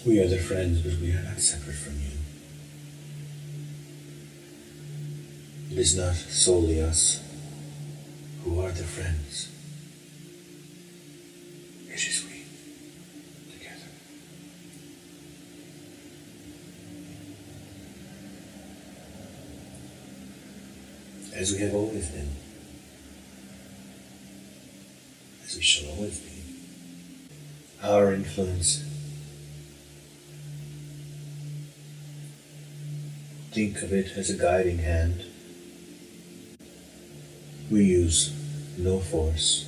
We are the friends, but we are not separate from you. It is not solely us who are the friends. It is we, together. As we have always been. As we shall always be. Our influence, think of it as a guiding hand. We use no force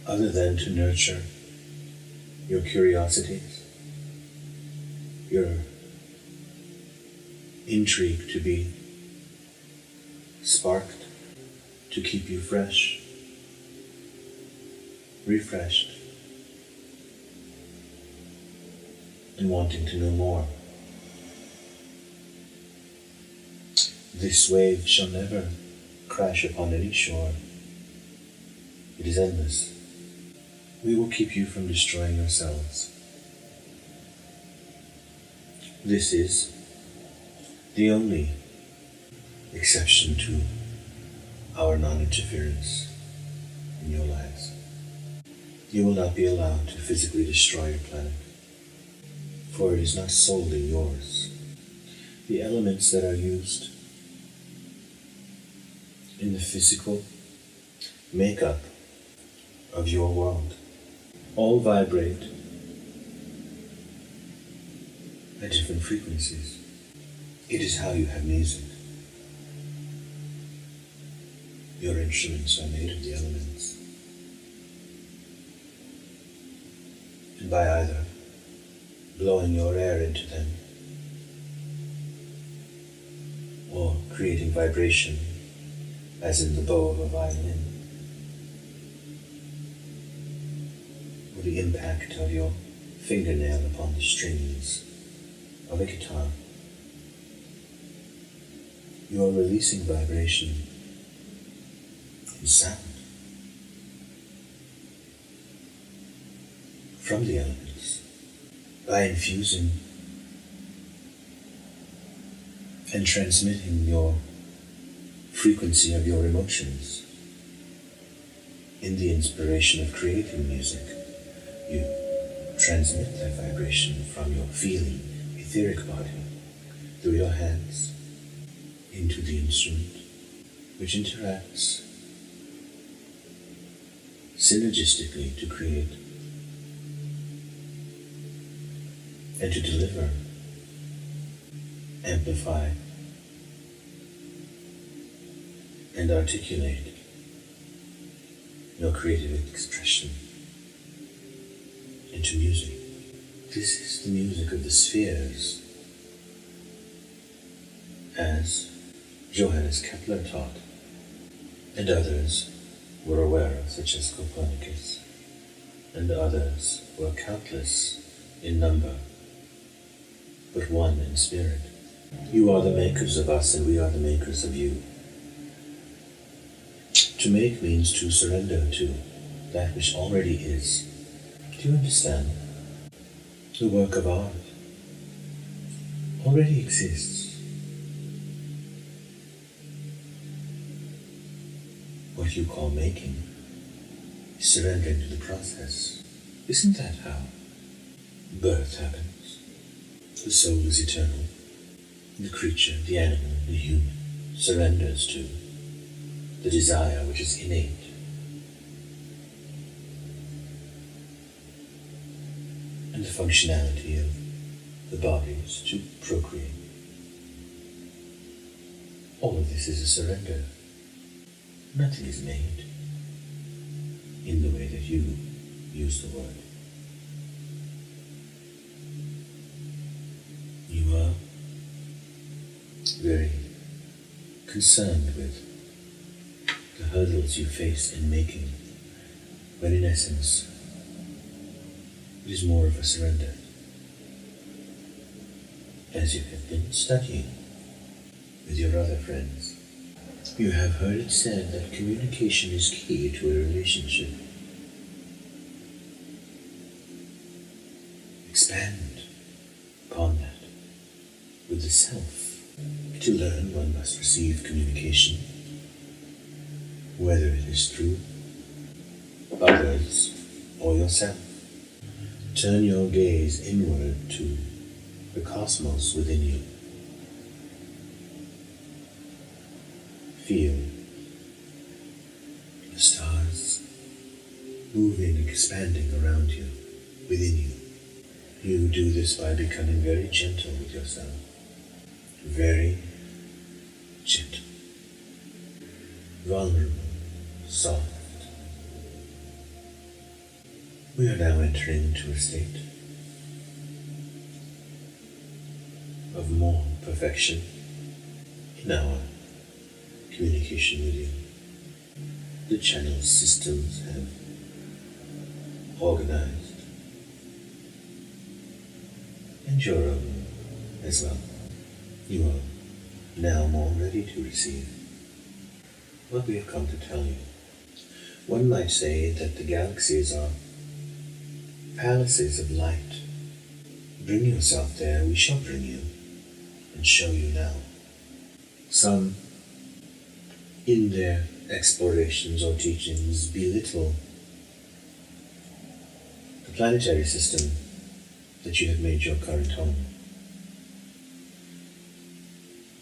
other than to nurture your curiosities, your intrigue to be sparked, to keep you fresh, refreshed, and wanting to know more. This wave shall never crash upon any shore. It is endless. We will keep you from destroying yourselves. This is the only exception to our non-interference in your lives. You will not be allowed to physically destroy your planet, for it is not solely yours. The elements that are used in the physical makeup of your world all vibrate at different frequencies. It is how you have music. Your instruments are made of the elements. And by either blowing your air into them or creating vibration as in the bow of a violin, or the impact of your fingernail upon the strings of a guitar, you are releasing vibration and sound from the elements by infusing and transmitting your frequency of your emotions. In the inspiration of creating music, you transmit that vibration from your feeling, etheric body, through your hands, into the instrument, which interacts synergistically to create and to deliver, amplify, and articulate your creative expression into music. This is the music of the spheres, as Johannes Kepler taught, and others were aware of, such as Copernicus, and others were countless in number, but one in spirit. You are the makers of us, and we are the makers of you. To make means to surrender to that which already is. Do you understand? The work of art already exists. What you call making is surrendering to the process. Isn't that how birth happens? The soul is eternal. The creature, the animal, the human surrenders to the desire which is innate. And the functionality of the body is to procreate. All of this is a surrender. Nothing is made in the way that you use the word. You are very concerned with the hurdles you face in making, when in essence, it is more of a surrender. As you have been studying with your other friends, you have heard it said that communication is key to a relationship. expand upon that with the self. To learn, one must receive communication, whether it is through others or yourself. Turn your gaze inward to the cosmos within you. Feel the stars moving, expanding around you, within you. You do this by becoming very gentle with yourself. Very gentle. Vulnerable, soft. We are now entering into a state of more perfection in our communication with you. The channel systems have organized, and your own as well. You are now more ready to receive what we have come to tell you. One might say that the galaxies are palaces of light. Bring yourself there, we shall bring you and show you now. Some, in their explorations or teachings, belittle the planetary system that you have made your current home.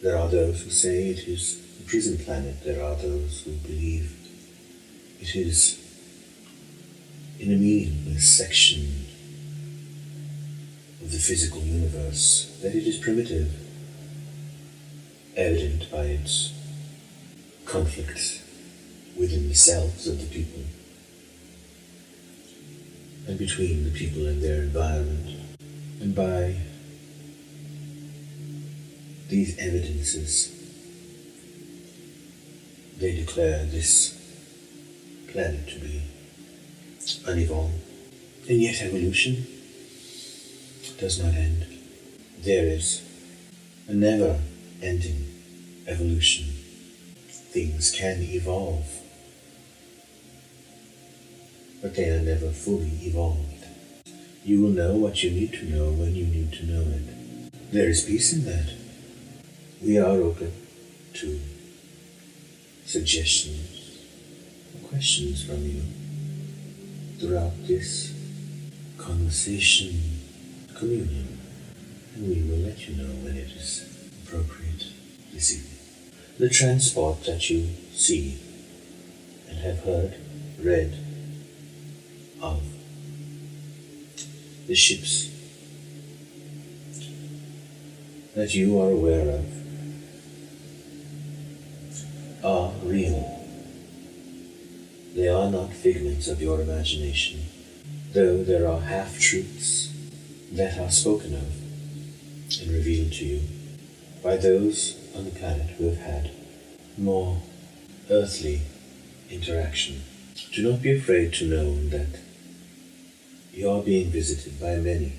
There are those who say it is a prison planet. There are those who believe it is in a meaningless section of the physical universe, that it is primitive, evident by its conflict within the selves of the people and between the people and their environment, and by these evidences they declare this planet to be unevolved. And yet evolution does not end. There is a never-ending evolution. Things can evolve, but they are never fully evolved. You will know what you need to know when you need to know it. There is peace in that. We are open to suggestions or questions from you throughout this conversation, communion, and we will let you know when it is appropriate this evening. The transport that you see and have heard, read of, the ships that you are aware of, are real. They are not figments of your imagination, though there are half-truths that are spoken of and revealed to you by those on the planet who have had more earthly interaction. Do not be afraid to know that you are being visited by many.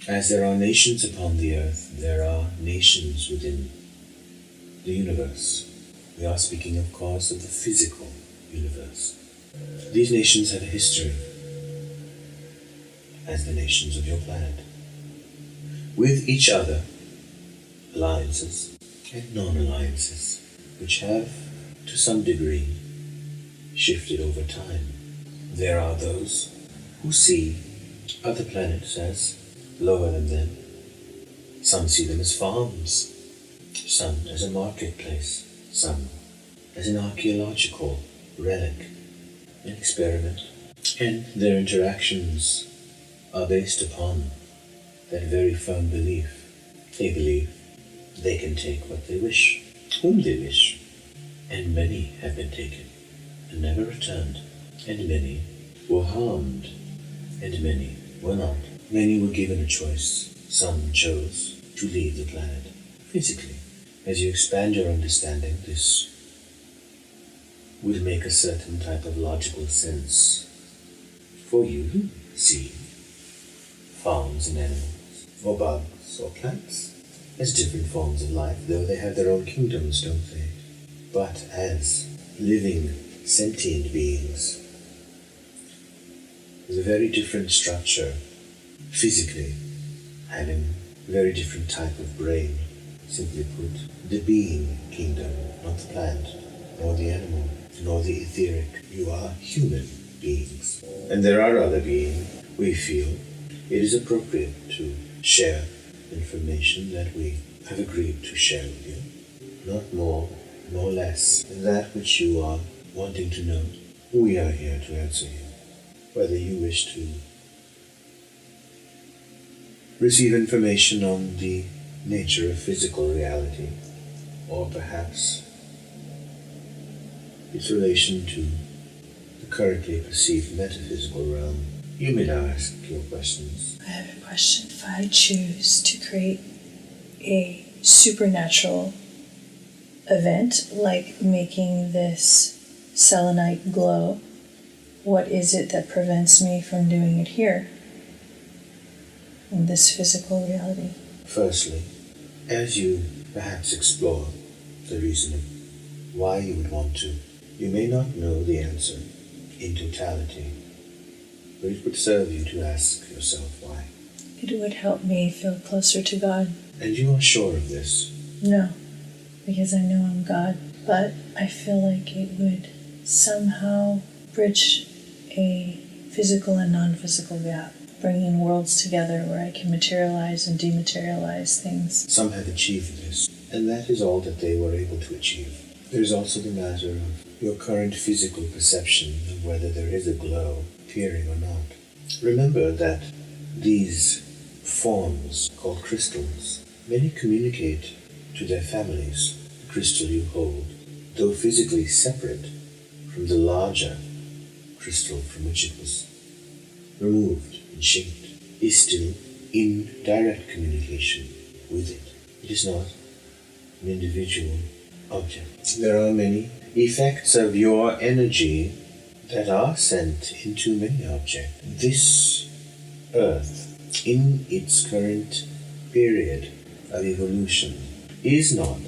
As there are nations upon the earth, there are nations within the universe. We are speaking, of course, of the physical universe. These nations have a history as the nations of your planet, with each other, alliances and non-alliances, which have, to some degree, shifted over time. There are those who see other planets as lower than them. Some see them as farms, some as a marketplace, some as an archaeological relic, an experiment, and their interactions are based upon that very firm belief. They believe they can take what they wish, whom they wish, and many have been taken and never returned, and many were harmed, and many were not. Many were given a choice. Some chose to leave the planet physically. As you expand your understanding, this will make a certain type of logical sense for you to see farms and animals, or bugs, or plants, as different forms of life, though they have their own kingdoms, don't they? But as living, sentient beings, with a very different structure physically having a very different type of brain. Simply put, the being kingdom, not the plant, nor the animal, nor the etheric. You are human beings. And there are other beings. We feel it is appropriate to share information that we have agreed to share with you. Not more, nor less than that which you are wanting to know. We are here to answer you. Whether you wish to receive information on the nature of physical reality, or perhaps its relation to the currently perceived metaphysical realm, you may now ask your questions. I have a question. If I choose to create a supernatural event, like making this selenite glow, what is it that prevents me from doing it here, in this physical reality? Firstly, as you perhaps explore the reason of why you would want to, you may not know the answer in totality, but it would serve you to ask yourself why. It would help me feel closer to God. And you are sure of this? No, because I know I'm God, but I feel like it would somehow bridge a physical and non-physical gap, bringing worlds together where I can materialize and dematerialize things. Some have achieved this, and that is all that they were able to achieve. There is also the matter of your current physical perception of whether there is a glow appearing or not. Remember that these forms, called crystals, many communicate to their families. The crystal you hold, though physically separate from the larger crystal from which it was removed and shaped, is still in direct communication with it. It is not an individual object. There are many effects of your energy that are sent into many objects. This Earth, in its current period of evolution, is not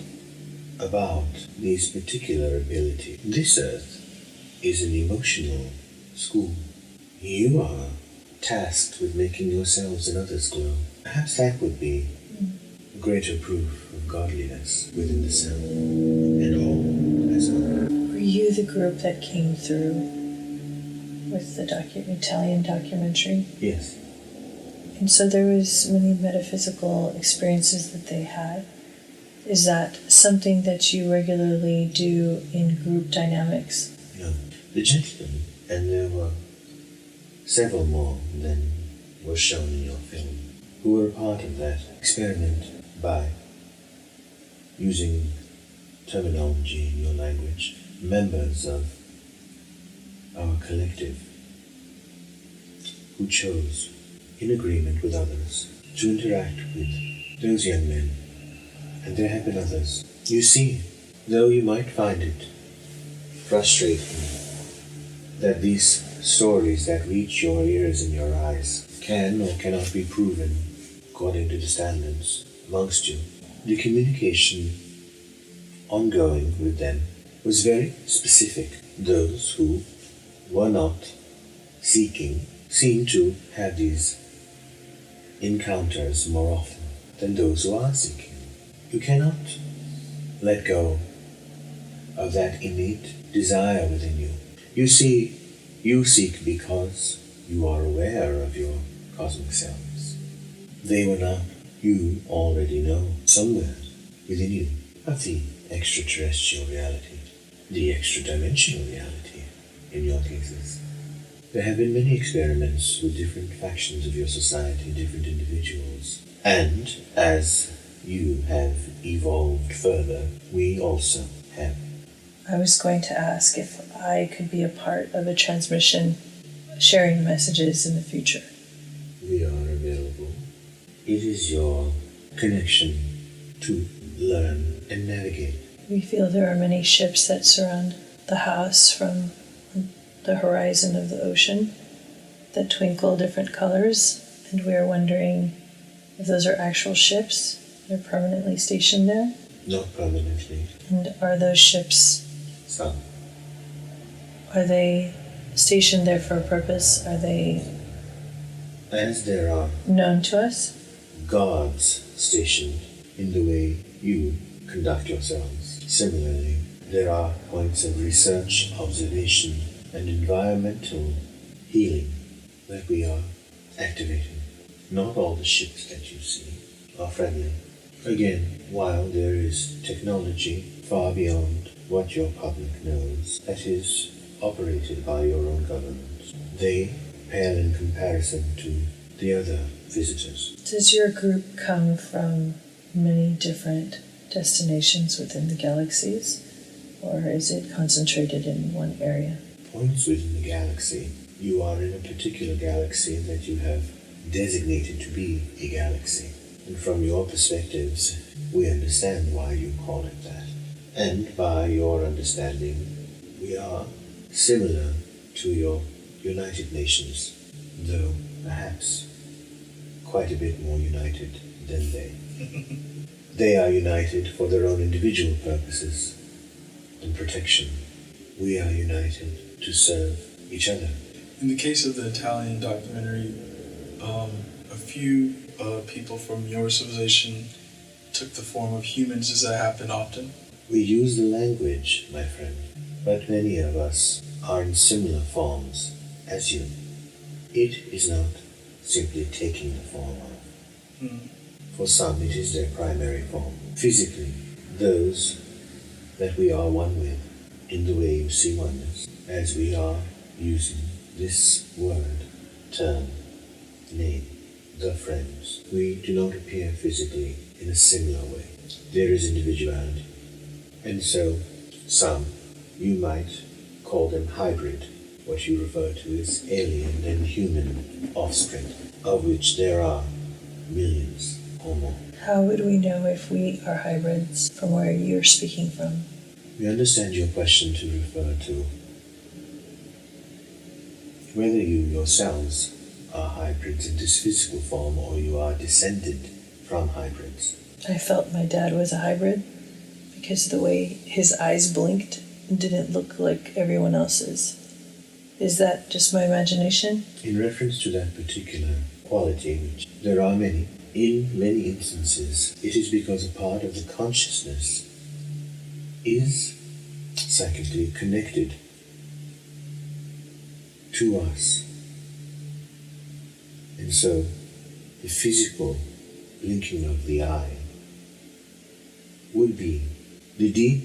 about these particular abilities. This Earth is an emotional school. You are tasked with making yourselves and others glow. Perhaps that would be a greater proof of godliness within the self and all as well. Were you the group that came through with the Italian documentary? Yes. And so there was many metaphysical experiences that they had. Is that something that you regularly do in group dynamics? No. The gentleman, and there were several more than were shown in your film, who were a part of that experiment by using terminology in your language, members of our collective who chose, in agreement with others, to interact with those young men. And there have been others. You see, though you might find it frustrating that these stories that reach your ears and your eyes can or cannot be proven according to the standards amongst you, the communication ongoing with them was very specific. Those who were not seeking seem to have these encounters more often than those who are seeking. You cannot let go of that innate desire within you. You see, you seek because you are aware of your cosmic selves. They were not. You already know somewhere within you of the extraterrestrial reality, the extra-dimensional reality in your cases. There have been many experiments with different factions of your society, different individuals, and as you have evolved further, we also have. I was going to ask if I could be a part of a transmission sharing messages in the future. We are available. It is your connection to learn and navigate. We feel there are many ships that surround the house from the horizon of the ocean that twinkle different colors, and we are wondering if those are actual ships. They're permanently stationed there? Not permanently. And are those ships... Some. Are they stationed there for a purpose? Are they As there are known to us, gods stationed in the way you conduct yourselves, similarly, there are points of research, observation, and environmental healing that we are activating. Not all the ships that you see are friendly. Again, while there is technology far beyond what your public knows that is operated by your own government, they pale in comparison to the other visitors. Does your group come from many different destinations within the galaxies, or is it concentrated in one area? Points within the galaxy. You are in a particular galaxy that you have designated to be a galaxy. And from your perspectives, we understand why you call it that. And by your understanding, we are similar to your United Nations, though perhaps quite a bit more united than they. They are united for their own individual purposes and protection. We are united to serve each other. In the case of the Italian documentary, a few people from your civilization took the form of humans. Does that happen often? We use the language, my friend, but many of us are in similar forms as you. It is not simply taking the form of. For some, it is their primary form. Physically, those that we are one with, in the way you see oneness, as we are using this word, term, name, the friends. We do not appear physically in a similar way. There is individuality. And so, some, you might call them hybrid, what you refer to as alien and human offspring, of which there are millions or more. How would we know if we are hybrids from where you're speaking from? We understand your question to refer to whether you yourselves are hybrids in this physical form or you are descended from hybrids. I felt my dad was a hybrid because the way his eyes blinked didn't look like everyone else's. Is that just my imagination? In reference to that particular quality, which there are many, in many instances, it is because a part of the consciousness is psychically connected to us. And so, the physical blinking of the eye would be the deep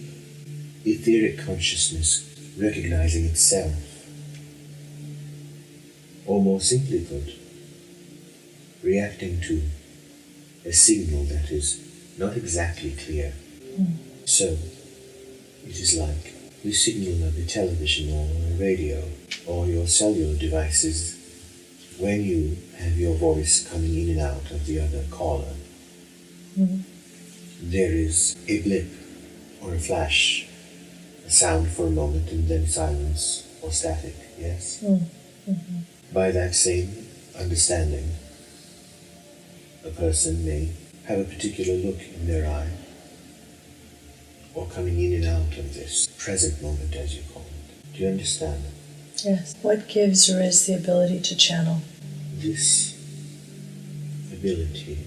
etheric consciousness recognizing itself, or more simply put, reacting to a signal that is not exactly clear. So, it is like the signal of a television or a radio or your cellular devices when you have your voice coming in and out of the other caller. There is a blip or a flash, a sound for a moment and then silence or static, yes? By that same understanding, a person may have a particular look in their eye or coming in and out of this present moment, as you call it. Do you understand? Yes. What gives Riz the ability to channel? This ability,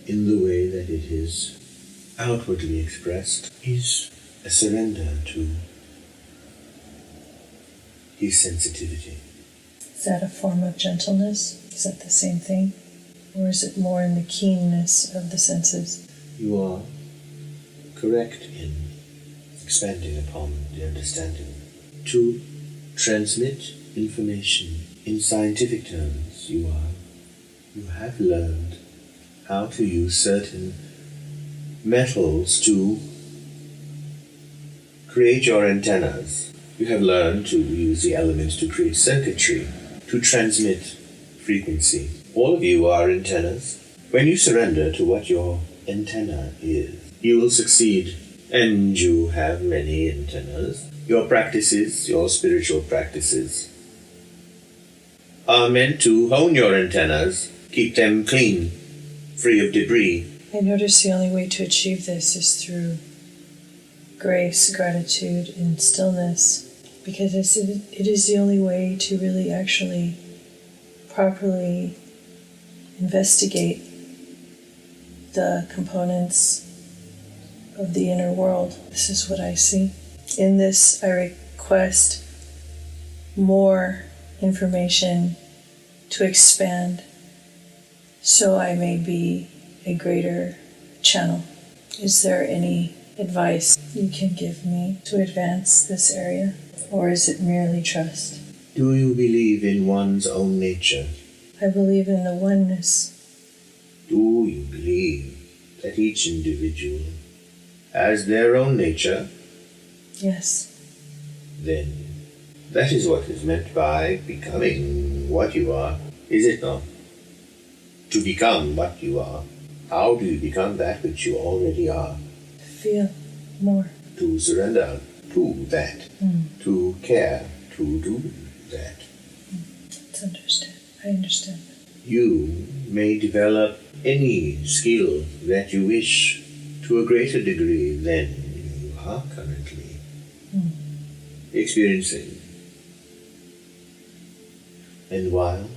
in the way that it is outwardly expressed, is a surrender to his sensitivity. Is that a form of gentleness? Is that the same thing? Or is it more in the keenness of the senses? You are correct in expanding upon the understanding. To transmit information in scientific terms, you have learned how to use certain metals to create your antennas. You have learned to use the elements to create circuitry, to transmit frequency. All of you are antennas. When you surrender to what your antenna is, you will succeed, and you have many antennas. Your practices, your spiritual practices, are meant to hone your antennas, keep them clean, free of debris. I notice the only way to achieve this is through grace, gratitude, and stillness, because it is the only way to really actually properly investigate the components of the inner world. This is what I see. In this, I request more information to expand so I may be a greater channel. Is there any advice you can give me to advance this area? Or is it merely trust? Do you believe in one's own nature? I believe in the oneness. Do you believe that each individual has their own nature? Yes. Then that is what is meant by becoming what you are, is it not? To become what you are, how do you become that which you already are? Feel more. To surrender to that, to care, to do that. Let's understand. I understand. You may develop any skill that you wish to a greater degree than you are currently experiencing. And while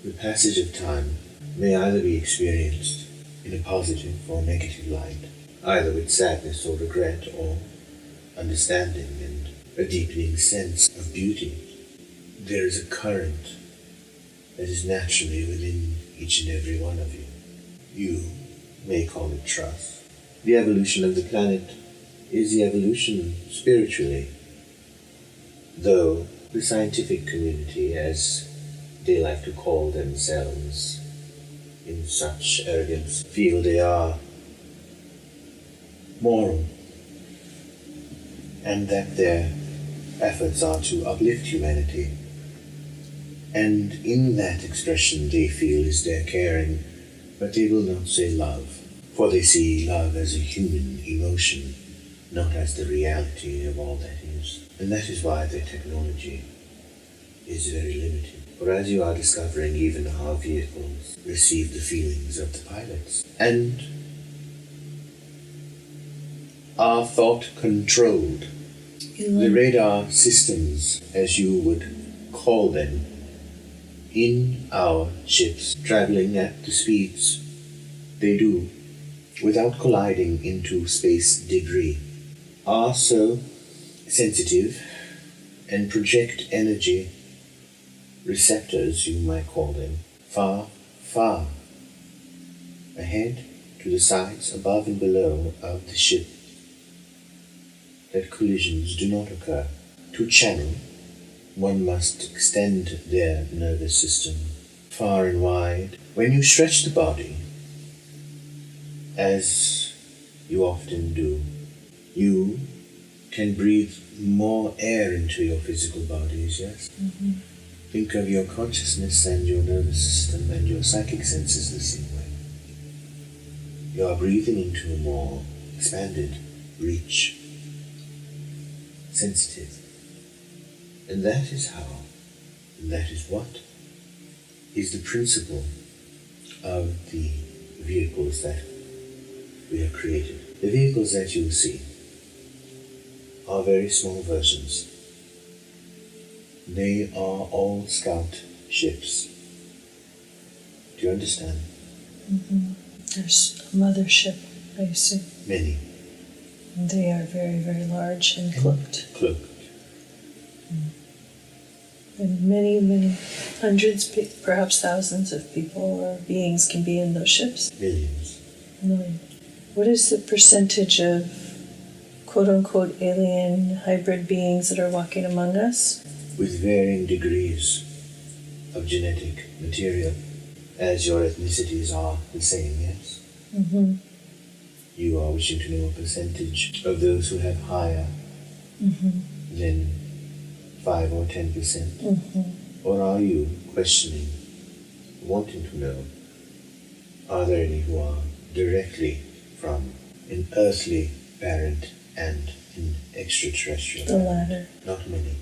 the passage of time may either be experienced in a positive or negative light, either with sadness or regret or understanding and a deepening sense of beauty, there is a current that is naturally within each and every one of you. You may call it trust. The evolution of the planet is the evolution spiritually, though the scientific community, as they like to call themselves in such arrogance, feel they are moral and that their efforts are to uplift humanity. And in that expression they feel is their caring, but they will not say love, for they see love as a human emotion, not as the reality of all that is. And that is why their technology is very limited. For as you are discovering, even our vehicles receive the feelings of the pilots, and are thought controlled. The radar systems, as you would call them, in our ships, traveling at the speeds they do without colliding into space debris, are so sensitive and project energy receptors, you might call them, far, far ahead, to the sides, above and below of the ship, that collisions do not occur. To channel, one must extend their nervous system far and wide. When you stretch the body, as you often do, you can breathe more air into your physical bodies, yes? Mm-hmm. Think of your consciousness and your nervous system and your psychic senses the same way. You are breathing into a more expanded reach, sensitive. And that is how, and that is what, is the principle of the vehicles that we have created. The vehicles that you see are very small versions. They are all scout ships. Do you understand? Mm-hmm. There's a mothership, I assume. Many. They are very, very large and cloaked. Cloaked. And many, many hundreds, perhaps thousands of people or beings can be in those ships. Millions. Million. What is the percentage of quote-unquote alien hybrid beings that are walking among us? With varying degrees of genetic material, as your ethnicities are the same, yes? Mm-hmm. You are wishing to know a percentage of those who have higher than 5 or 10%? Mm-hmm. Or are you questioning, wanting to know, are there any who are directly from an earthly parent and an extraterrestrial The latter. Not many.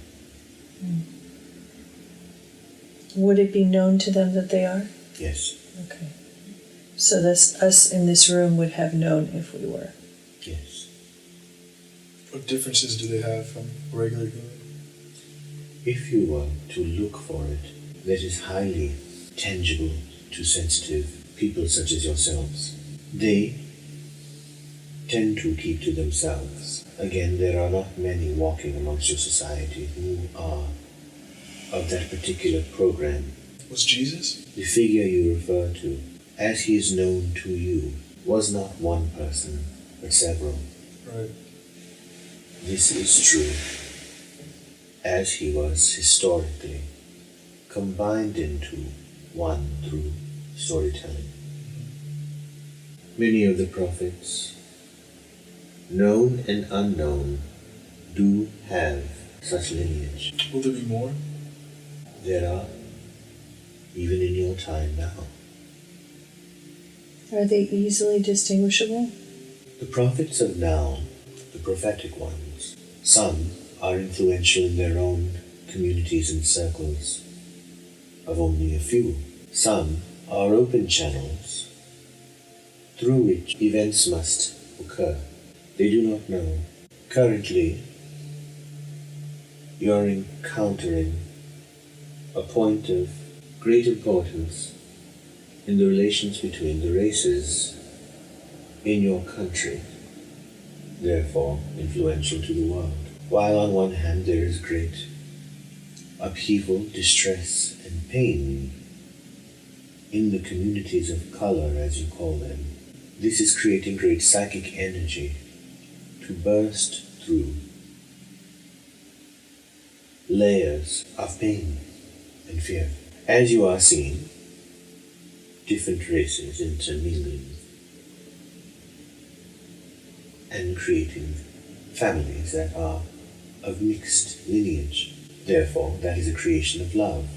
Would it be known to them that they are? Yes. Okay. So this, us in this room would have known if we were. Yes. What differences do they have from regular human? If you were to look for it, that is highly tangible to sensitive people such as yourselves. They tend to keep to themselves. Again, there are not many walking amongst your society who are of that particular program. Was Jesus? The figure you refer to, as he is known to you, was not one person, but several. Right. This is true, as he was historically combined into one through storytelling. Many of the prophets, known and unknown, do have such lineage. Will there be more? There are, even in your time now. Are they easily distinguishable? The prophets of now, the prophetic ones, some are influential in their own communities and circles of only a few. Some are open channels through which events must occur. They do not know. Currently, you are encountering a point of great importance in the relations between the races in your country, therefore influential to the world. While on one hand there is great upheaval, distress, and pain in the communities of color, as you call them, this is creating great psychic energy to burst through layers of pain and fear. As you are seeing different races intermingling and creating families that are of mixed lineage. Therefore, that is a creation of love.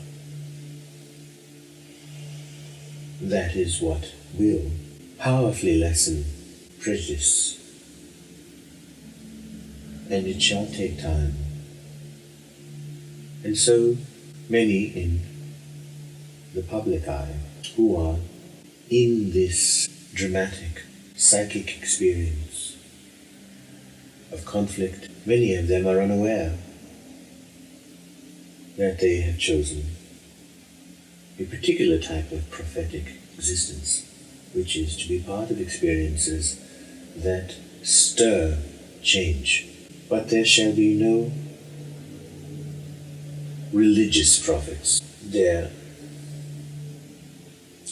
That is what will powerfully lessen prejudice. And it shall take time. And so many in the public eye who are in this dramatic psychic experience of conflict, many of them are unaware that they have chosen a particular type of prophetic existence, which is to be part of experiences that stir change. But there shall be no religious prophets. There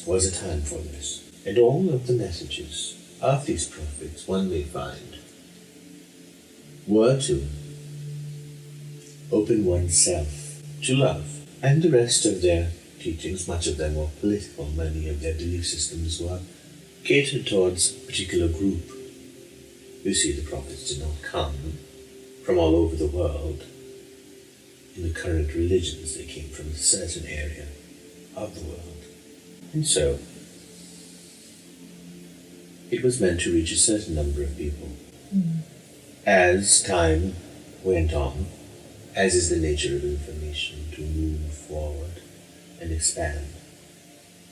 was a time for this. And all of the messages of these prophets, one may find, were to open oneself to love. And the rest of their teachings, much of them were political, many of their belief systems were catered towards a particular group. You see, the prophets did not come from all over the world. In the current religions, they came from a certain area of the world. And so, it was meant to reach a certain number of people. As time went on, as is the nature of information, to move forward and expand.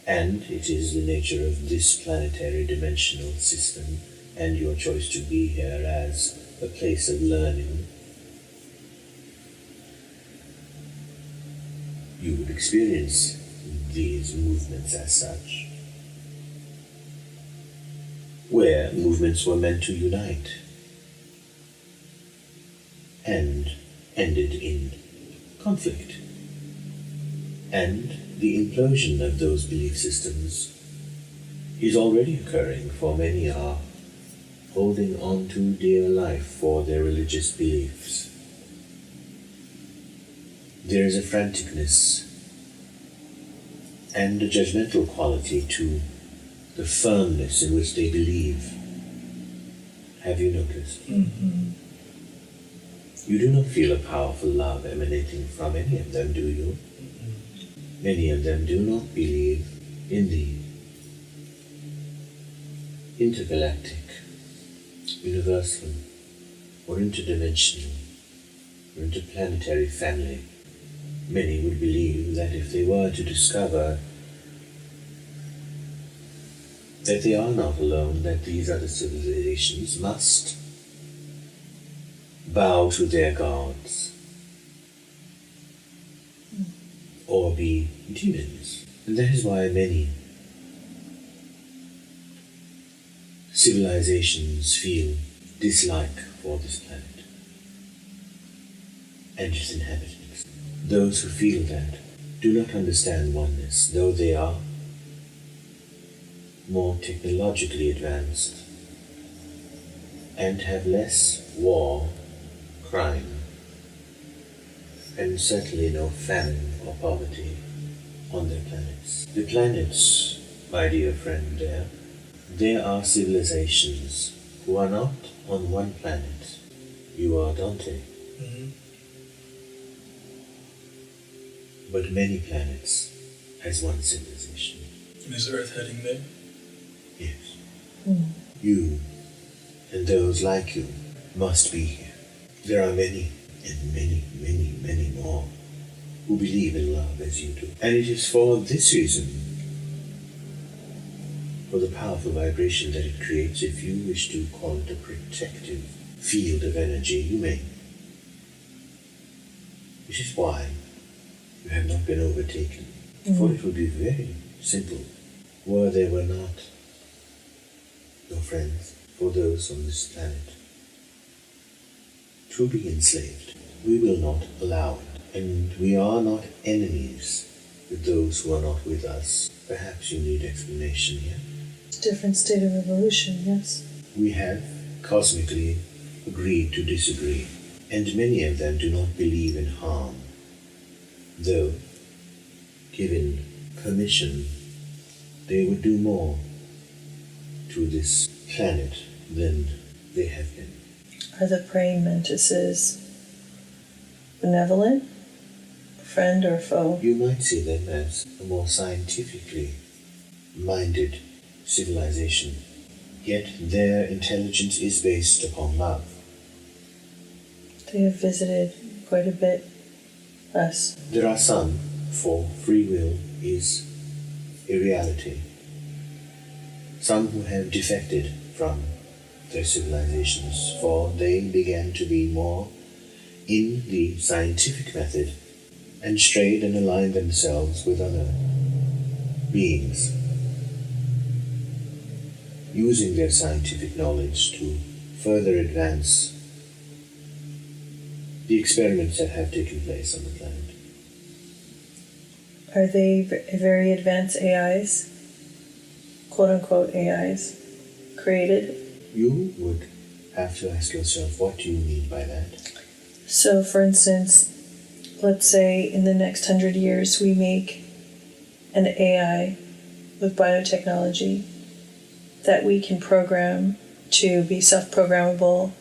And it is the nature of this planetary dimensional system and your choice to be here as a place of learning. You would experience these movements as such, where movements were meant to unite and ended in conflict. And the implosion of those belief systems is already occurring, for many are holding on to dear life for their religious beliefs. There is a franticness and a judgmental quality to the firmness in which they believe. Have you noticed? Mm-hmm. You do not feel a powerful love emanating from any of them, do you? Many of them do not believe in the intergalactic, universal, or interdimensional, or interplanetary family. Many would believe that if they were to discover that they are not alone, that these other civilizations must bow to their gods or be demons. And that is why many civilizations feel dislike for this planet and its inhabitants. Those who feel that do not understand oneness, though they are more technologically advanced and have less war, crime, and certainly no famine or poverty on their planets. The planets, my dear friend, there are civilizations who are not on one planet. You are Dante. Mm-hmm. But many planets as one civilization. And is Earth heading there? Yes. Mm. You and those like you must be here. There are many and many, many, many more who believe in love as you do. And it is for this reason, for the powerful vibration that it creates, if you wish to call it a protective field of energy, you may. Which is why you have not been overtaken. For it would be very simple were not your friends, for those on this planet, to be enslaved. We will not allow it. And we are not enemies with those who are not with us. Perhaps you need explanation here. Different state of evolution, yes. We have cosmically agreed to disagree, and many of them do not believe in harm, though, given permission, they would do more to this planet than they have been. Are the praying mantises benevolent, friend or foe? You might see them as a more scientifically minded civilization, yet their intelligence is based upon love. They have visited quite a bit us. There are some for free will is a reality. Some who have defected from their civilizations, for they began to be more in the scientific method and strayed and aligned themselves with other beings, using their scientific knowledge to further advance the experiments that have taken place on the planet. Are they very advanced AIs, quote-unquote AIs, created? You would have to ask yourself, what do you mean by that? So, for instance, let's say in the next 100 years we make an AI with biotechnology that we can program to be self-programmable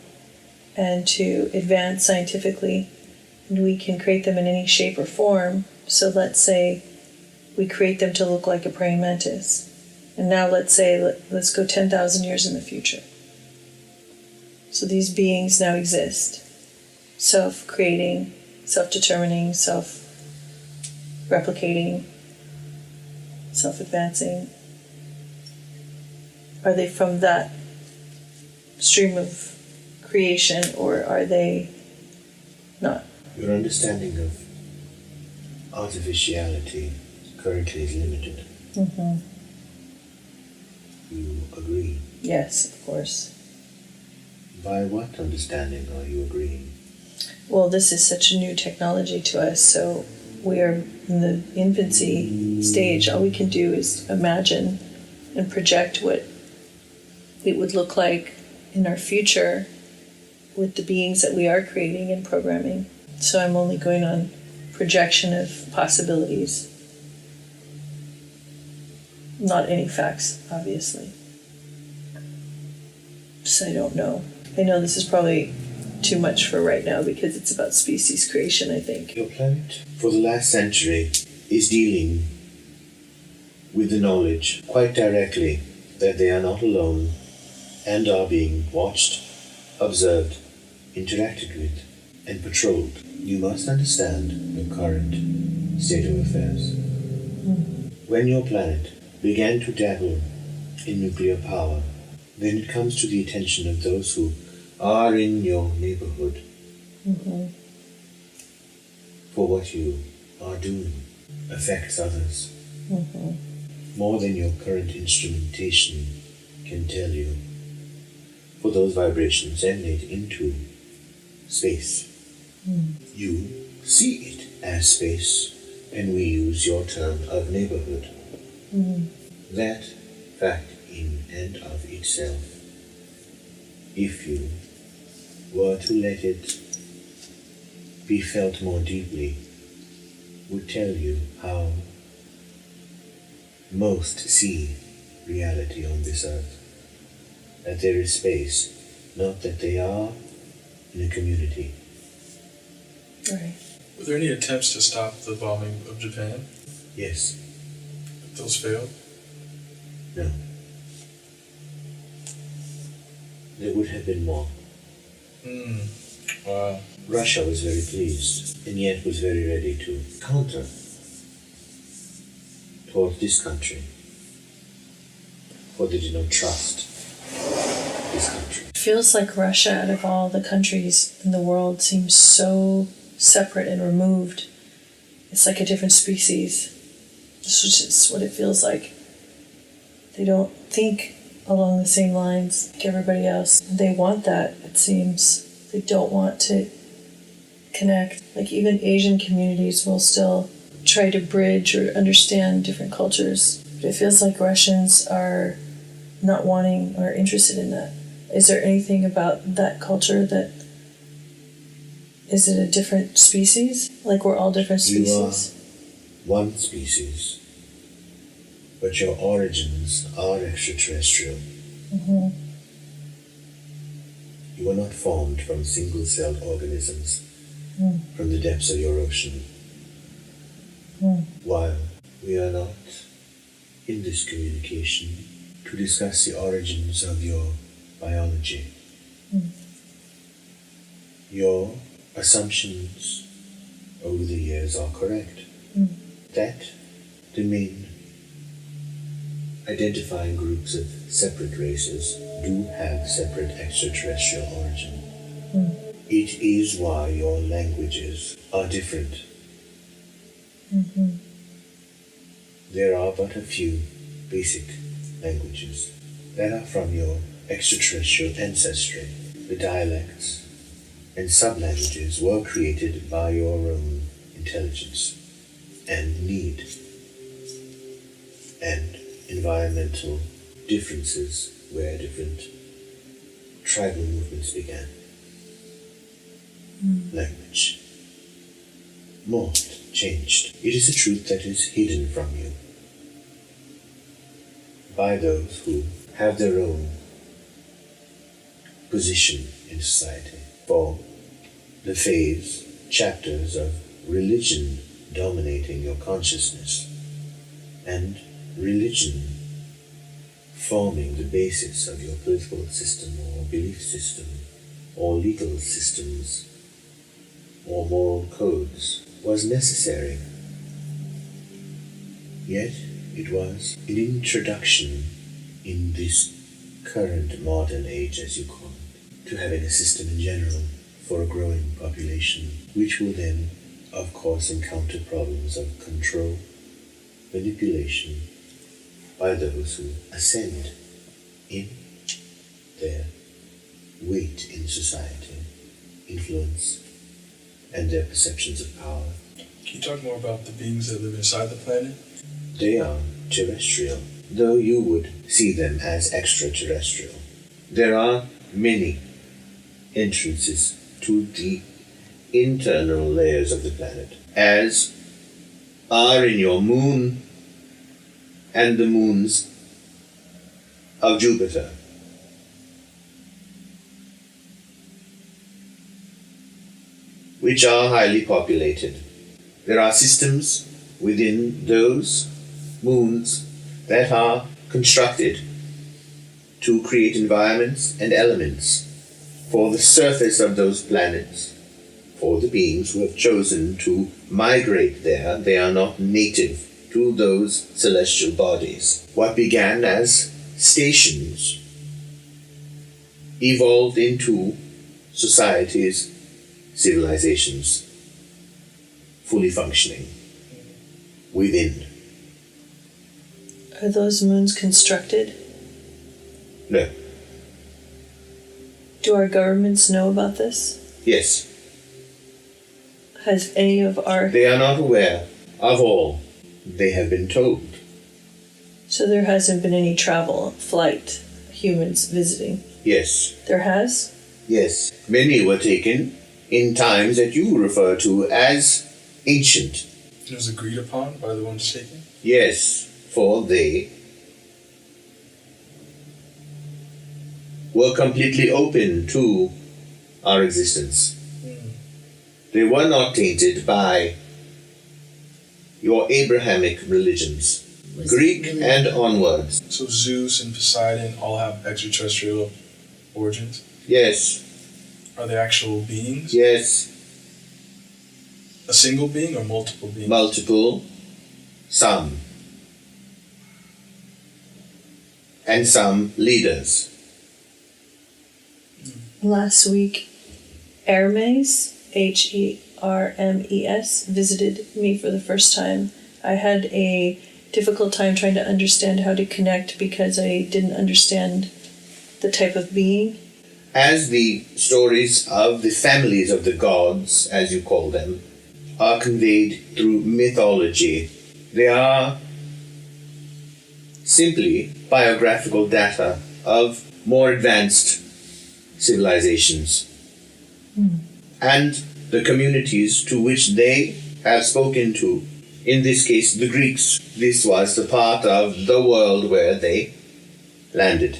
and to advance scientifically, and we can create them in any shape or form. So let's say we create them to look like a praying mantis. And now let's go 10,000 years in the future. So these beings now exist. Self-creating, self-determining, self-replicating, self-advancing. Are they from that stream of creation, or are they not? Your understanding of artificiality currently is limited. Mm-hmm. You agree? Yes, of course. By what understanding are you agreeing? Well, this is such a new technology to us, so we are in the infancy stage. All we can do is imagine and project what it would look like in our future with the beings that we are creating and programming. So I'm only going on projection of possibilities. Not any facts, obviously. So I don't know. I know this is probably too much for right now because it's about species creation, I think. Your planet, for the last century, is dealing with the knowledge quite directly that they are not alone and are being watched, observed, interacted with, and patrolled. You must understand the current state of affairs. When your planet began to dabble in nuclear power, then it comes to the attention of those who are in your neighborhood. Mm-hmm. For what you are doing affects others. Mm-hmm. More than your current instrumentation can tell you. for those vibrations emanate into space. You see it as space, and we use your term of neighborhood. That fact in and of itself, if you were to let it be felt more deeply, would tell you how most see reality on this earth. That there is space, not that they are in a community. Right. Were there any attempts to stop the bombing of Japan? Yes. Those failed? No. There would have been more. Wow. Russia was very pleased, and yet was very ready to counter towards this country, for they did not trust this country. It feels like Russia, out of all the countries in the world, seems so separate and removed. It's like a different species. This is just what it feels like. They don't think along the same lines like everybody else. They want that, it seems. They don't want to connect. Like even Asian communities will still try to bridge or understand different cultures. But it feels like Russians are not wanting or interested in that. Is there anything about that culture that... Is it a different species? Like we're all different species? You are one species, but your origins are extraterrestrial. You were not formed from single-celled organisms from the depths of your ocean. While we are not in this communication to discuss the origins of your biology, your assumptions over the years are correct. That the main identifying groups of separate races do have separate extraterrestrial origin. It is why your languages are different. There are but a few basic languages that are from your extraterrestrial ancestry. The dialects and sub-languages were created by your own intelligence and need, and environmental differences where different tribal movements began. Language morphed, changed. It is a truth that is hidden from you by those who have their own position in society. For the phase, chapters of religion dominating your consciousness, and religion forming the basis of your political system or belief system or legal systems or moral codes, was necessary. Yet it was an introduction in this current modern age, as you call it, to having a system in general for a growing population, which will then, of course, encounter problems of control, manipulation by those who ascend in their weight in society, influence, and their perceptions of power. Can you talk more about the beings that live inside the planet? They are terrestrial, though you would see them as extraterrestrial. There are many entrances to the internal layers of the planet, as are in your moon and the moons of Jupiter. Which are highly populated. There are systems within those moons that are constructed to create environments and elements for the surface of those planets, for the beings who have chosen to migrate there. They are not native to those celestial bodies. What began as stations evolved into societies, civilizations, fully functioning within. Are those moons constructed? No. Do our governments know about this? Yes. Has any of our... They are not aware of all. They have been told. So there hasn't been any travel, flight, humans visiting? Yes. There has? Yes. Many were taken in times that you refer to as ancient. It was agreed upon by the ones taken? Yes, for they were completely open to our existence. They were not tainted by your Abrahamic religions, Greek and onwards. So Zeus and Poseidon all have extraterrestrial origins? Yes. Are they actual beings? Yes. A single being or multiple beings? Multiple. Some. And some leaders. Last week, Hermes, Hermes, visited me for the first time. I had a difficult time trying to understand how to connect because I didn't understand the type of being. As the stories of the families of the gods, as you call them, are conveyed through mythology, they are simply biographical data of more advanced civilizations. And the communities to which they have spoken to. In this case, the Greeks. This was the part of the world where they landed.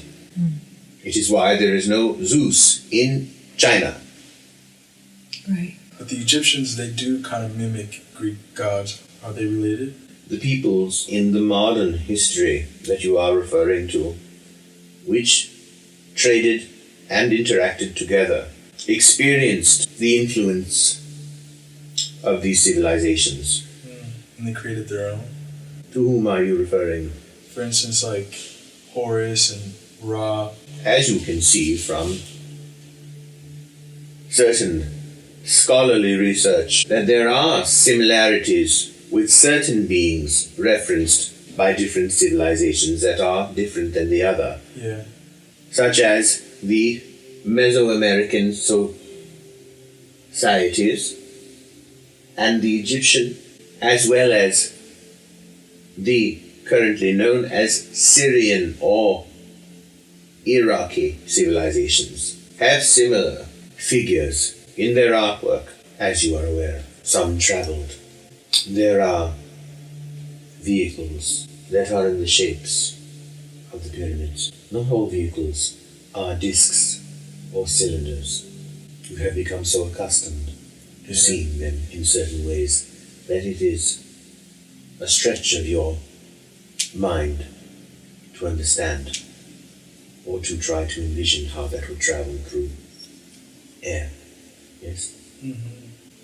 It is why there is no Zeus in China. Right. But the Egyptians, they do kind of mimic Greek gods. Are they related? The peoples in the modern history that you are referring to, which traded and interacted together, experienced the influence of these civilizations. And they created their own? To whom are you referring? For instance, like Horus and Ra. As you can see from certain scholarly research, that there are similarities with certain beings referenced by different civilizations that are different than the other. Yeah. Such as the Mesoamerican societies and the Egyptian, as well as the currently known as Syrian or Iraqi civilizations, have similar figures in their artwork, as you are aware. Some traveled. There are vehicles that are in the shapes of the pyramids. Not all vehicles are discs or cylinders. You have become so accustomed to seeing them in certain ways that it is a stretch of your mind to understand or to try to envision how that would travel through air. Yes?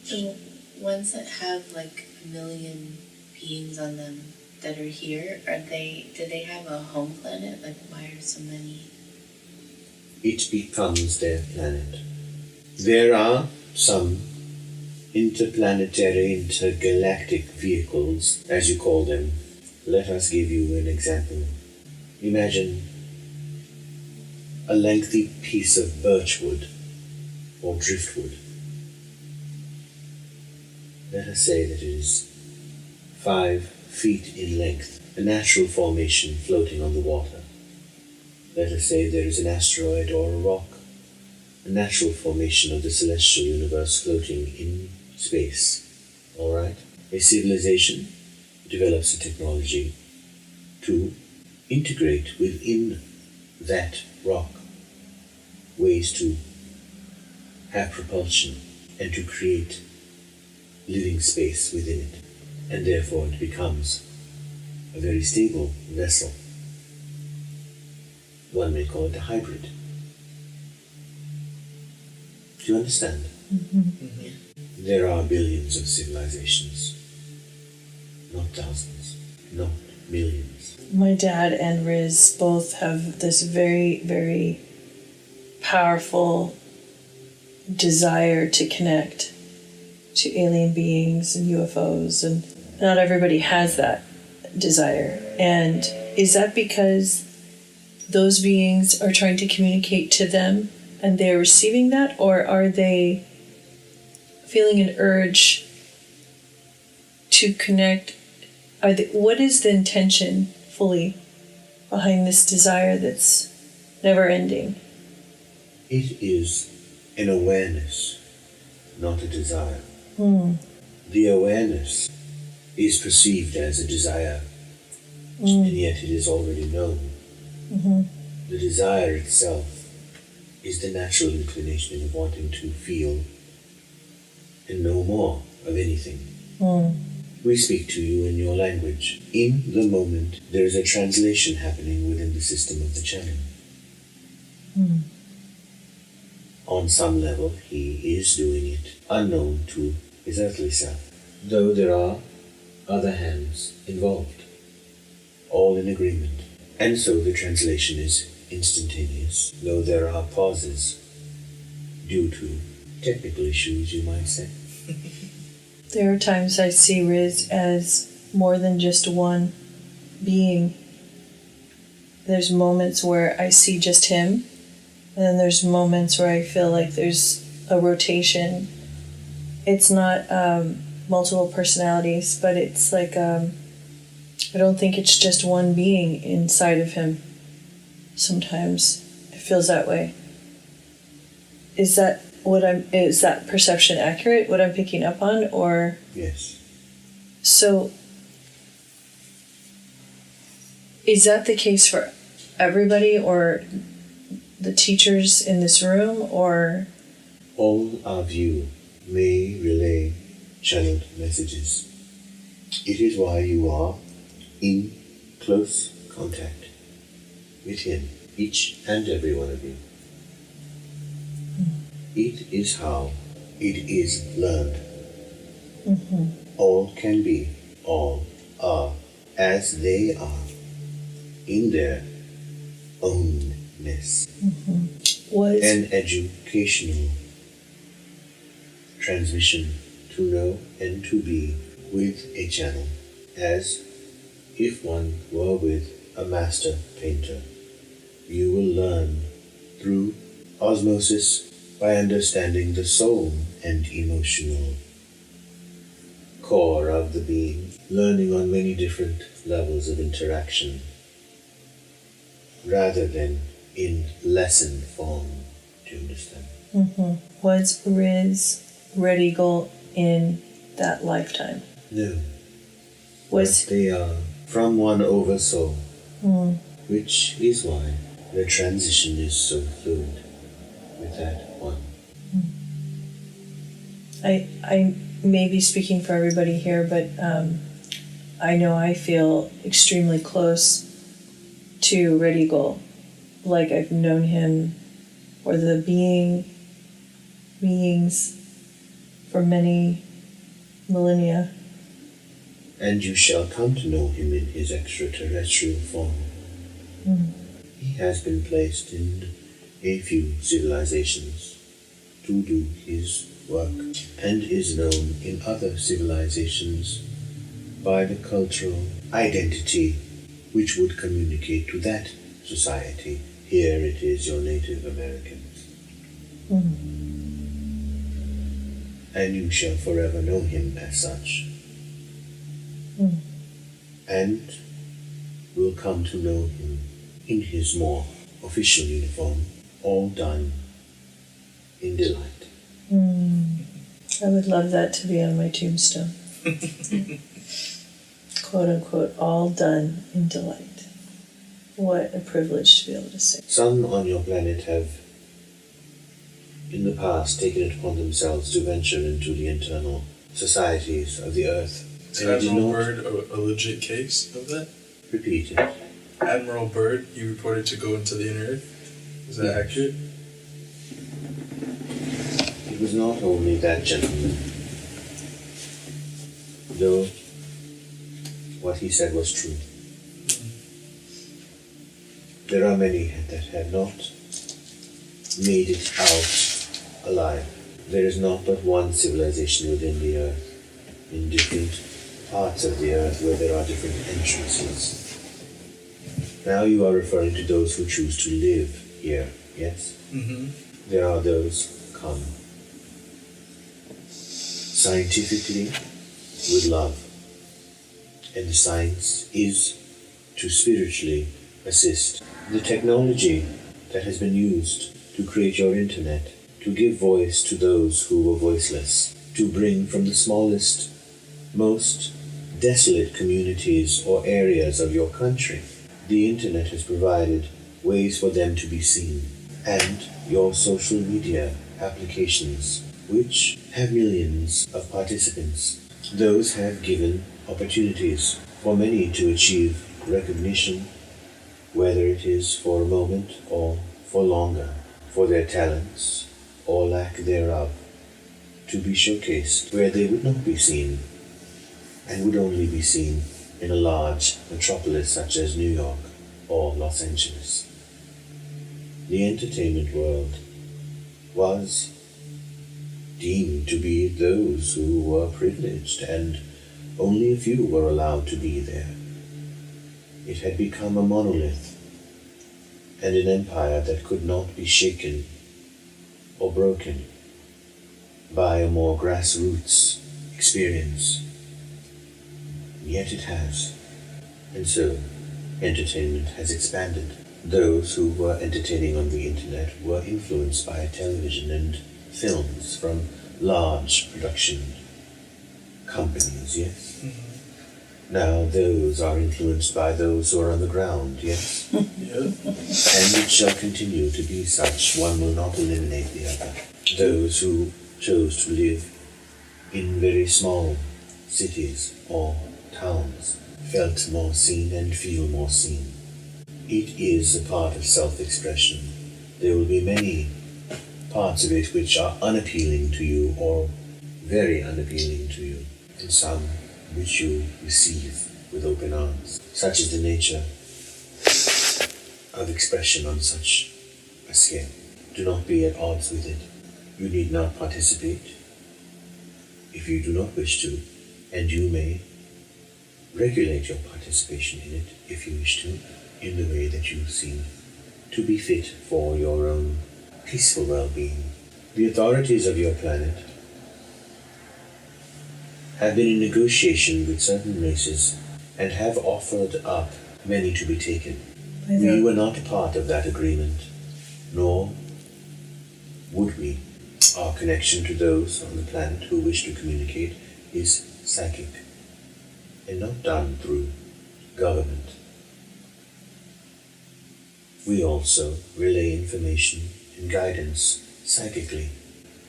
The ones that have like a million beings on them that are here, do they have a home planet? Like, why are so many? It becomes their planet. There are some interplanetary, intergalactic vehicles, as you call them. Let us give you an example. Imagine a lengthy piece of birchwood or driftwood. Let us say that it is 5 feet in length, a natural formation floating on the water. Let us say there is an asteroid or a rock, a natural formation of the celestial universe floating in space. All right? A civilization develops a technology to integrate within that rock ways to have propulsion and to create living space within it. And therefore it becomes a very stable vessel. One may call it a hybrid. Do you understand? There are billions of civilizations, not thousands, not millions. My dad and Riz both have this very, very powerful desire to connect to alien beings and UFOs, and not everybody has that desire. And is that because those beings are trying to communicate to them and they're receiving that, or are they feeling an urge to connect? What is the intention fully behind this desire that's never ending? It is an awareness, not a desire. The awareness is perceived as a desire, and yet it is already known. The desire itself is the natural inclination of wanting to feel and know more of anything. We speak to you in your language. In the moment, there is a translation happening within the system of the channel. On some level, he is doing it unknown to his earthly self, though there are other hands involved, all in agreement. And so the translation is instantaneous, though there are pauses due to technical issues, you might say. There are times I see Riz as more than just one being. There's moments where I see just him, and then there's moments where I feel like there's a rotation. It's not multiple personalities, but it's like I don't think it's just one being inside of him. Sometimes it feels that way. Is that perception accurate, what I'm picking up on, or? Yes. So, is that the case for everybody, or the teachers in this room, or? All of you may relay channeled messages. It is why you are in close contact with him, each and every one of you. It is how it is learned. All can be, all are as they are in their ownness. Was An educational transmission to know and to be with a channel, as if one were with a master painter. You will learn through osmosis by understanding the soul and emotional core of the being, learning on many different levels of interaction, rather than in lesson form. Do you understand? Was Riz Red Eagle in that lifetime? No. Was But they are from one oversoul, which is why the transition is so fluid with that one. I may be speaking for everybody here, but I know I feel extremely close to Red Eagle, like I've known him or the beings for many millennia. And you shall come to know him in his extraterrestrial form. He has been placed in a few civilizations to do his work, and is known in other civilizations by the cultural identity which would communicate to that society. Here it is your Native Americans. And you shall forever know him as such. And will come to know him in his more official uniform, all done in delight. I would love that to be on my tombstone. Quote unquote, all done in delight. What a privilege to be able to say. Some on your planet have in the past taken it upon themselves to venture into the internal societies of the earth. Is Admiral Byrd a legit case of that? Repeat it. Admiral Byrd, he reported to go into the inner earth. Is that accurate? It was not only that gentleman, though what he said was true. There are many that have not made it out alive. There is not but one civilization within the earth, in different parts of the earth where there are different entrances. Now you are referring to those who choose to live here, yes? there are those come scientifically with love, and the science is to spiritually assist. The technology that has been used to create your internet, to give voice to those who were voiceless, to bring from the smallest, most desolate communities or areas of your country, the internet has provided ways for them to be seen. And your social media applications, which have millions of participants, those have given opportunities for many to achieve recognition, whether it is for a moment or for longer, for their talents or lack thereof, to be showcased where they would not be seen, and would only be seen in a large metropolis such as New York or Los Angeles. The entertainment world was deemed to be those who were privileged, and only a few were allowed to be there. It had become a monolith and an empire that could not be shaken or broken by a more grassroots experience. Yet it has, and so entertainment has expanded. Those who were entertaining on the internet were influenced by television and films from large production companies, yes? Mm-hmm. Now those are influenced by those who are on the ground, yes? Yeah. And it shall continue to be such. One will not eliminate the other. Those who chose to live in very small cities or towns felt more seen and feel more seen. It is a part of self-expression. There will be many parts of it which are unappealing to you or very unappealing to you, and some which you receive with open arms. Such is the nature of expression on such a scale. Do not be at odds with it. You need not participate if you do not wish to, and you may regulate your participation in it if you wish to, in the way that you seem to be fit for your own peaceful well-being. The authorities of your planet have been in negotiation with certain races and have offered up many to be taken. We were not part of that agreement, nor would we. Our connection to those on the planet who wish to communicate is psychic and not done through government. We also relay information and guidance psychically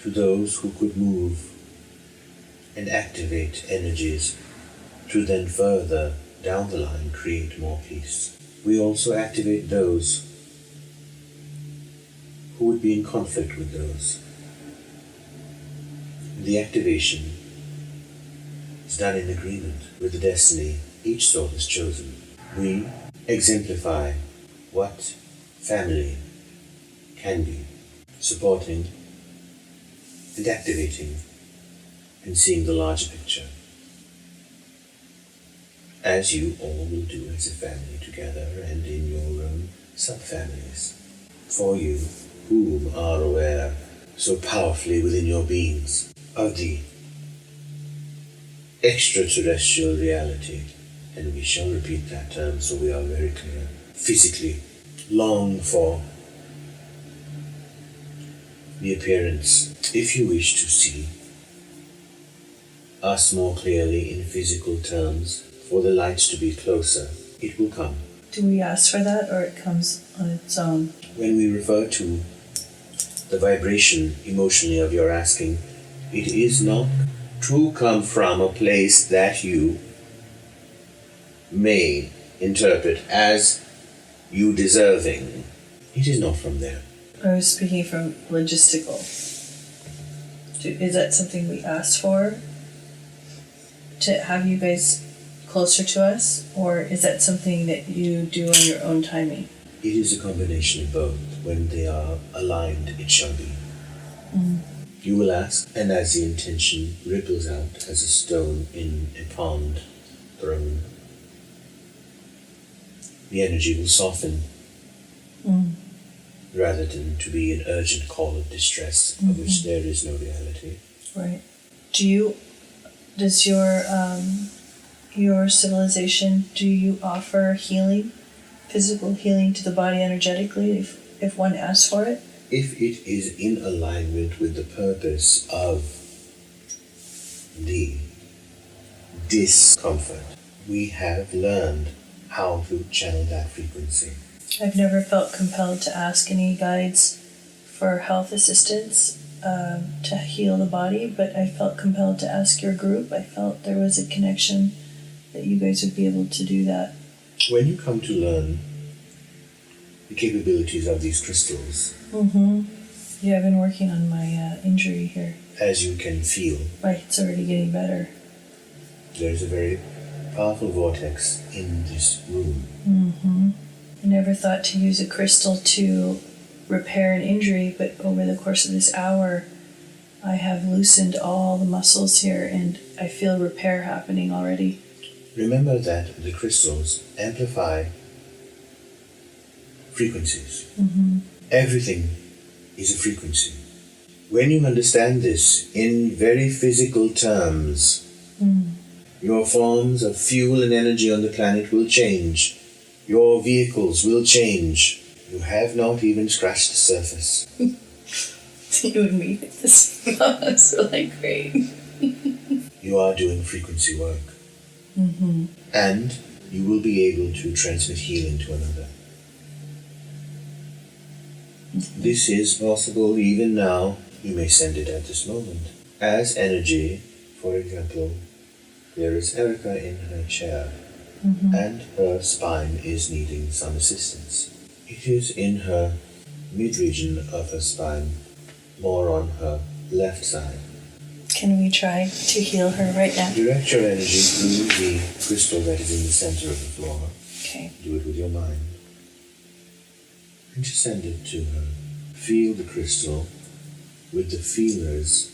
to those who could move and activate energies to then further down the line create more peace. We also activate those who would be in conflict with those. The activation is done in agreement with the destiny each soul has chosen. We exemplify what family can be, supporting and activating and seeing the larger picture, as you all will do as a family together and in your own sub-families. For you, whom are aware so powerfully within your beings of the extraterrestrial reality, and we shall repeat that term so we are very clear, physically long for the appearance, if you wish to see us more clearly in physical terms, for the lights to be closer, it will come. Do we ask for that, or it comes on its own? When we refer to the vibration emotionally of your asking, it is not to come from a place that you may interpret as you deserving. It is not from there. I was speaking from logistical. Is that something we asked for? To have you guys closer to us? Or is that something that you do on your own timing? It is a combination of both. When they are aligned, it shall be. Mm. You will ask, and as the intention ripples out as a stone in a pond thrown, the energy will soften. Mm. rather than to be an urgent call of distress of which there is no reality. Right. Does your civilization, do you offer healing, physical healing to the body energetically if one asks for it? If it is in alignment with the purpose of the discomfort, we have learned how to channel that frequency. I've never felt compelled to ask any guides for health assistance to heal the body, but I felt compelled to ask your group. I felt there was a connection that you guys would be able to do that. When you come to learn the capabilities of these crystals, Yeah, I've been working on my injury here. as you can feel, Right, it's already getting better. there's a very powerful vortex in this room. I never thought to use a crystal to repair an injury, but over the course of this hour, I have loosened all the muscles here and I feel repair happening already. Remember that the crystals amplify frequencies. Everything is a frequency. When you understand this in very physical terms, your forms of fuel and energy on the planet will change. Your vehicles will change. You have not even scratched the surface. You and me at this so like great. You are doing frequency work. And you will be able to transmit healing to another. This is possible even now. You may send it at this moment. As energy, for example, there is Erica in her chair, and her spine is needing some assistance. It is in her mid-region of her spine, more on her left side. Can we try to heal her right now? Direct your energy through the crystal that is in the center of the floor. Okay. Do it with your mind. And just send it to her. Feel the crystal with the feelers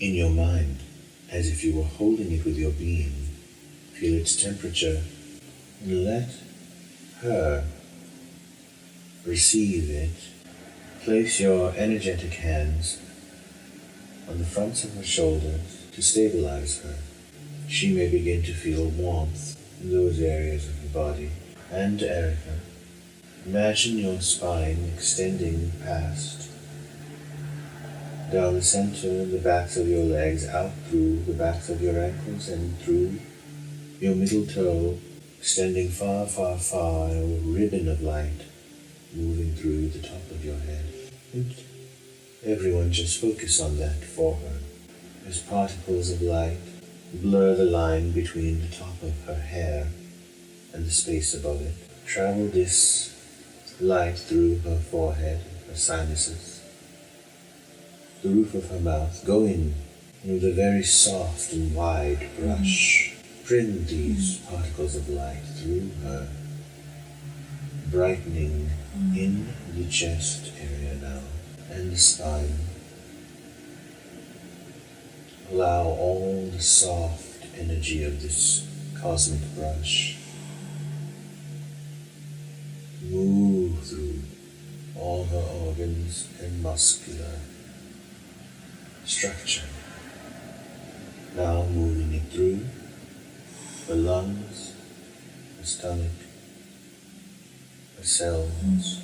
in your mind, as if you were holding it with your being. Feel its temperature and let her receive it. Place your energetic hands on the fronts of her shoulders to stabilize her. She may begin to feel warmth in those areas of her body. And Erica, imagine your spine extending past, down the center and the backs of your legs, out through the backs of your ankles and through your middle toe, extending far, far, far, a ribbon of light moving through the top of your head. And everyone just focus on that for her. As particles of light blur the line between the top of her hair and the space above it. Travel this light through her forehead, her sinuses, the roof of her mouth. Go in with a very soft and wide brush. Bring these particles of light through her, brightening in the chest area now and the spine. Allow all the soft energy of this cosmic brush move through all her organs and muscular structure. Now moving it through her lungs, her stomach, her cells,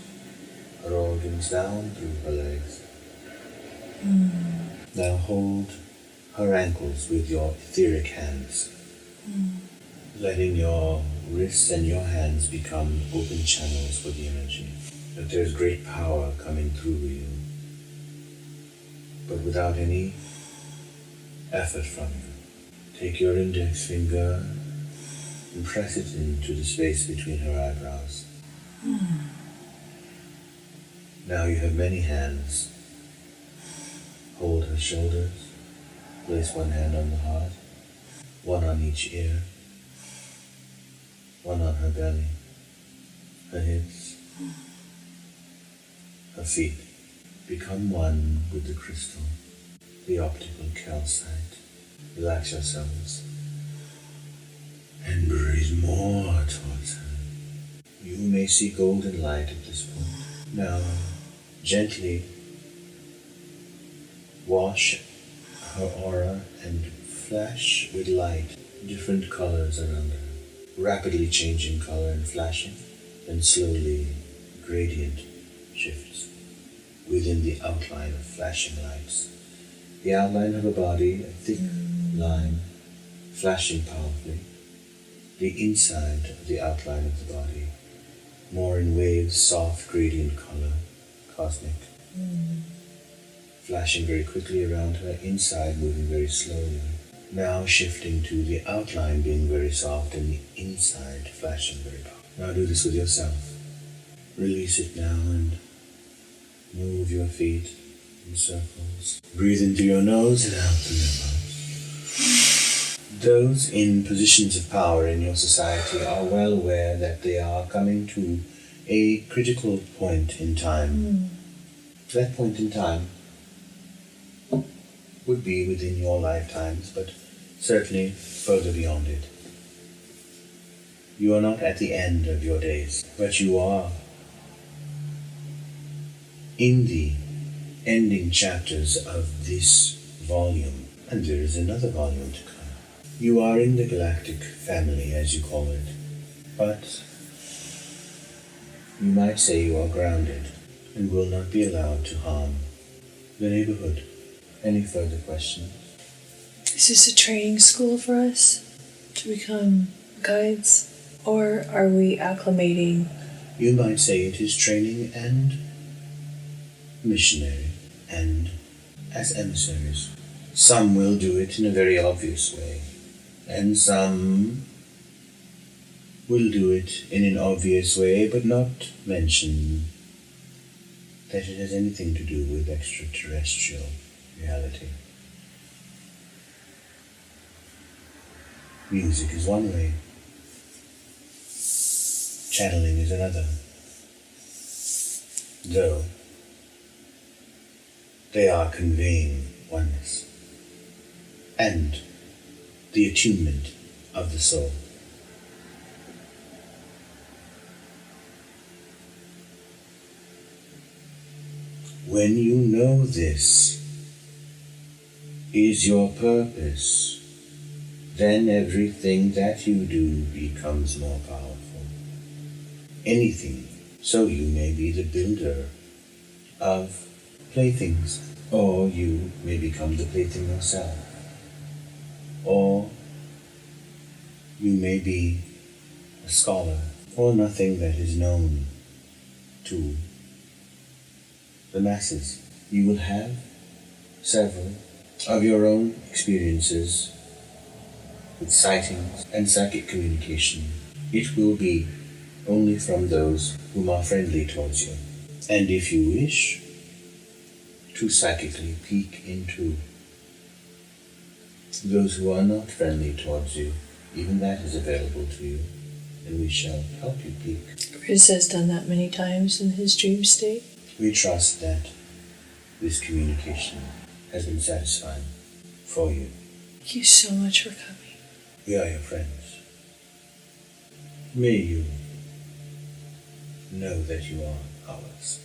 her organs down through her legs. Now hold her ankles with your etheric hands, letting your wrists and your hands become open channels for the energy. That there's great power coming through you, but without any effort from you. Take your index finger and press it into the space between her eyebrows. Now you have many hands. Hold her shoulders. Place one hand on the heart, one on each ear, one on her belly, her hips, her feet. Become one with the crystal, the optical calcite. Relax yourselves and breathe more towards her. You may see golden light at this point. Now, gently wash her aura and flash with light different colors around her, rapidly changing color and flashing, and slowly gradient shifts within the outline of flashing lights. The outline of her body, a thick line, flashing powerfully. The inside of the outline of the body, more in waves, soft gradient color, cosmic. Flashing very quickly around her, inside moving very slowly. Now shifting to the outline being very soft and the inside flashing very powerful. Now do this with yourself. Release it now and move your feet in circles. Breathe into your nose and out through your mouth. Those in positions of power in your society are well aware that they are coming to a critical point in time. That point in time would be within your lifetimes, but certainly further beyond it. You are not at the end of your days, but you are in the ending chapters of this volume, and there is another volume to come. You are in the galactic family, as you call it, but you might say you are grounded and will not be allowed to harm the neighborhood. Any further questions? Is this a training school for us to become guides? Or are we acclimating? You might say it is training and missionary and as emissaries. Some will do it in a very obvious way, and some will do it in an obvious way but not mention that it has anything to do with extraterrestrial reality. Music is one way. Channeling is another. Though they are conveying oneness and the attunement of the soul. When you know this is your purpose, then everything that you do becomes more powerful. Anything, so you may be the builder of playthings, or you may become the plaything yourself, or you may be a scholar, or nothing that is known to the masses. You will have several of your own experiences with sightings and psychic communication. It will be only from those whom are friendly towards you. And if you wish to psychically peek into those who are not friendly towards you, even that is available to you, and we shall help you peek. Riz has done that many times in his dream state. We trust that this communication has been satisfying for you. Thank you so much for coming. We are your friends. May you know that you are ours.